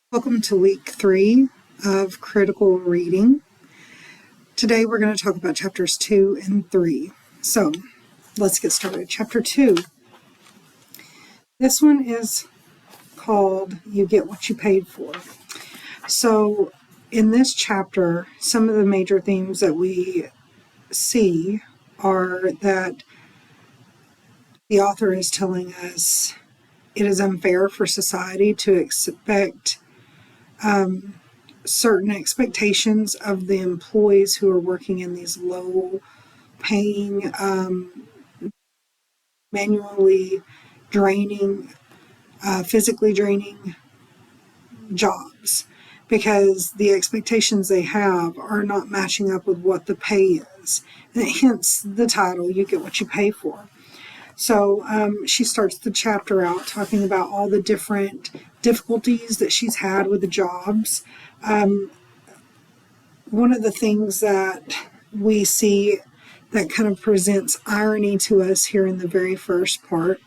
Welcome to week 3 of critical reading. Today we're going to talk about chapters 2 and 3. So let's get started. Chapter 2. This one is called You Get What You Paid For. So in this chapter, some of the major themes that we see are that the author is telling us it is unfair for society to expect certain expectations of the employees who are working in these low paying, manually draining, physically draining jobs, because the expectations they have are not matching up with what the pay is. And hence the title, You Get What You Pay For. So she starts the chapter out talking about all the different difficulties that she's had with the jobs. One of the things that we see that kind of presents irony to us here in the very first part.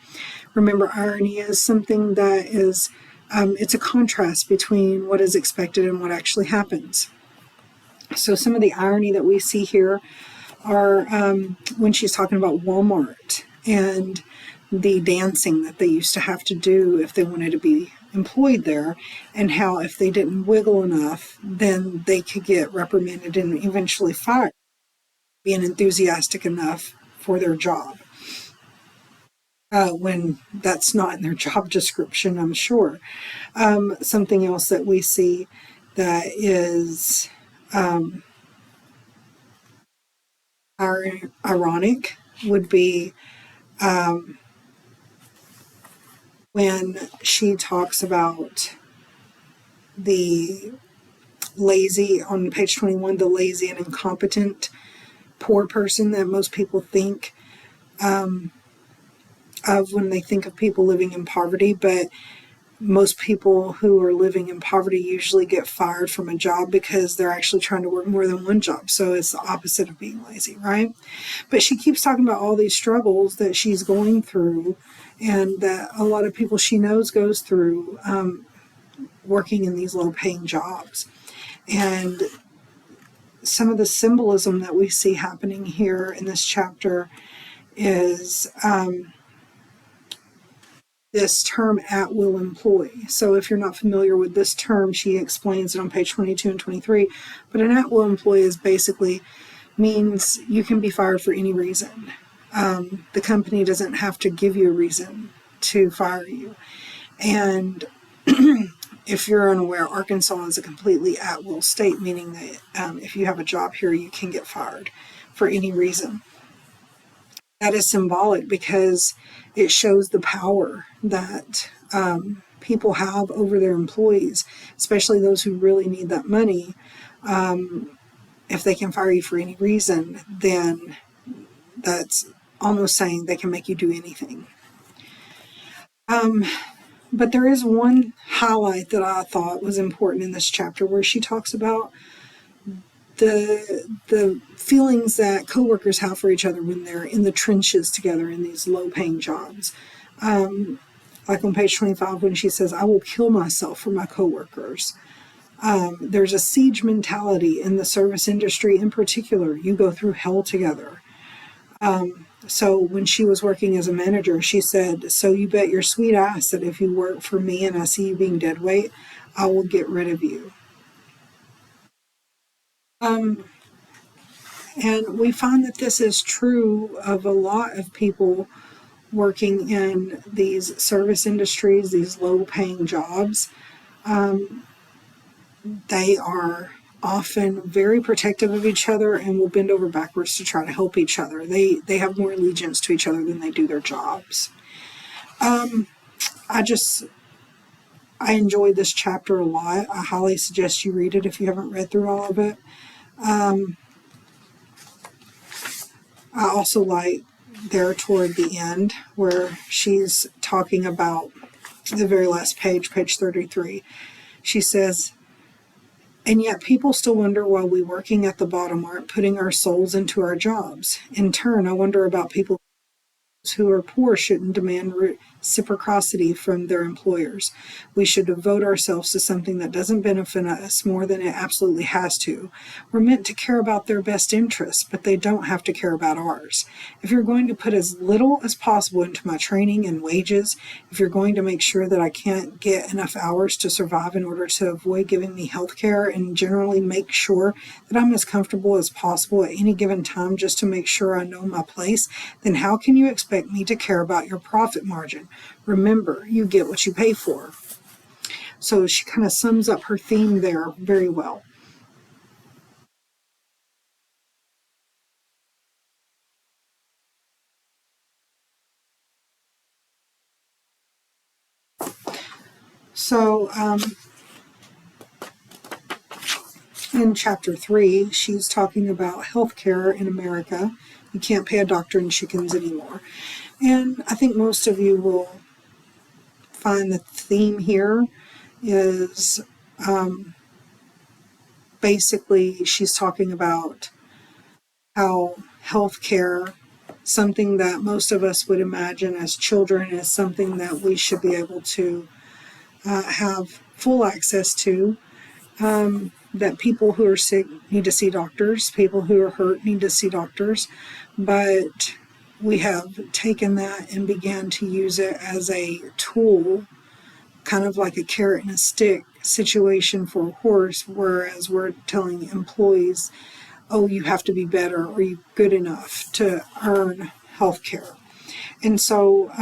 Remember, irony is something that is, it's a contrast between what is expected and what actually happens. So some of the irony that we see here are when she's talking about Walmart and the dancing that they used to have to do if they wanted to be employed there, and how if they didn't wiggle enough, then they could get reprimanded and eventually fired, being enthusiastic enough for their job. When that's not in their job description, I'm sure. Something else that we see that is ironic would be when she talks about the lazy, on page 21, the lazy and incompetent poor person that most people think of when they think of people living in poverty. But most people who are living in poverty usually get fired from a job because they're actually trying to work more than one job. So it's the opposite of being lazy, right? But she keeps talking about all these struggles that she's going through and that a lot of people she knows goes through working in these low-paying jobs. And some of the symbolism that we see happening here in this chapter is this term at-will employee. So if you're not familiar with this term, she explains it on page 22 and 23. But an at-will employee is basically means you can be fired for any reason. The company doesn't have to give you a reason to fire you. And if you're unaware, Arkansas is a completely at-will state, meaning that if you have a job here, you can get fired for any reason. That is symbolic because it shows the power that people have over their employees, especially those who really need that money. If they can fire you for any reason, then that's almost saying they can make you do anything. But there is one highlight that I thought was important in this chapter where she talks about the feelings that coworkers have for each other when they're in the trenches together in these low-paying jobs. Like on page 25 when she says, I will kill myself for my coworkers. There's a siege mentality in the service industry in particular. You go through hell together. So when she was working as a manager, she said, so you bet your sweet ass that if you work for me and I see you being dead weight, I will get rid of you. And we find that this is true of a lot of people working in these service industries, these low-paying jobs. They are often very protective of each other and will bend over backwards to try to help each other. They have more allegiance to each other than they do their jobs. I enjoyed this chapter a lot. I highly suggest you read it if you haven't read through all of it. I also like there toward the end where she's talking about the very last page, page 33. She says, and yet people still wonder why we working at the bottom aren't putting our souls into our jobs. In turn, I wonder about people who are poor shouldn't demand reciprocity from their employers. We should devote ourselves to something that doesn't benefit us more than it absolutely has to. We're meant to care about their best interests, but they don't have to care about ours. If you're going to put as little as possible into my training and wages, if you're going to make sure that I can't get enough hours to survive in order to avoid giving me health care and generally make sure that I'm as comfortable as possible at any given time just to make sure I know my place, then how can you expect me to care about your profit margin? Remember, you get what you pay for. So she kind of sums up her theme there very well. So in chapter 3, she's talking about healthcare in America. You can't pay a doctor in chickens anymore. And I think most of you will find the theme here is basically she's talking about how healthcare, something that most of us would imagine as children, is something that we should be able to have full access to. That people who are sick need to see doctors, people who are hurt need to see doctors, but we have taken that and began to use it as a tool, kind of like a carrot and a stick situation for a horse, whereas we're telling employees, oh, you have to be better or you're good enough to earn health care. And so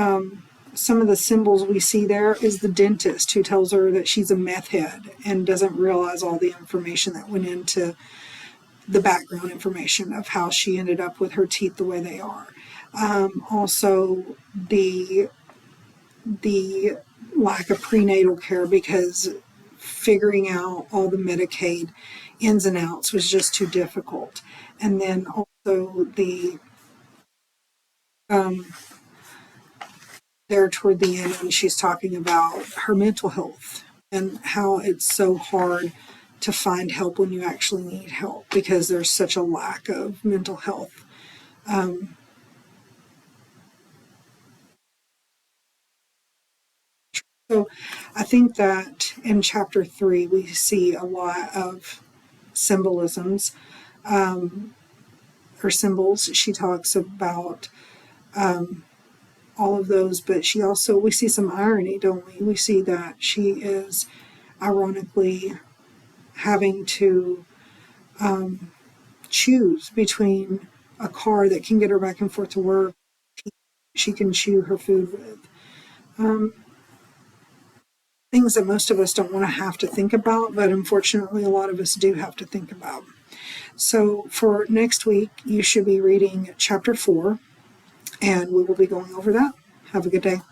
some of the symbols we see there is the dentist who tells her that she's a meth head and doesn't realize all the information that went into the background information of how she ended up with her teeth the way they are. Also, the lack of prenatal care, because figuring out all the Medicaid ins and outs was just too difficult. And then also the there toward the end when she's talking about her mental health and how it's so hard to find help when you actually need help because there's such a lack of mental health. So I think that in chapter 3 we see a lot of symbolisms or symbols. She talks about all of those, but we see some irony, don't we? We see that she is ironically having to choose between a car that can get her back and forth to work, she can chew her food with. Things that most of us don't want to have to think about, but unfortunately a lot of us do have to think about. So for next week, you should be reading chapter 4, and we will be going over that. Have a good day.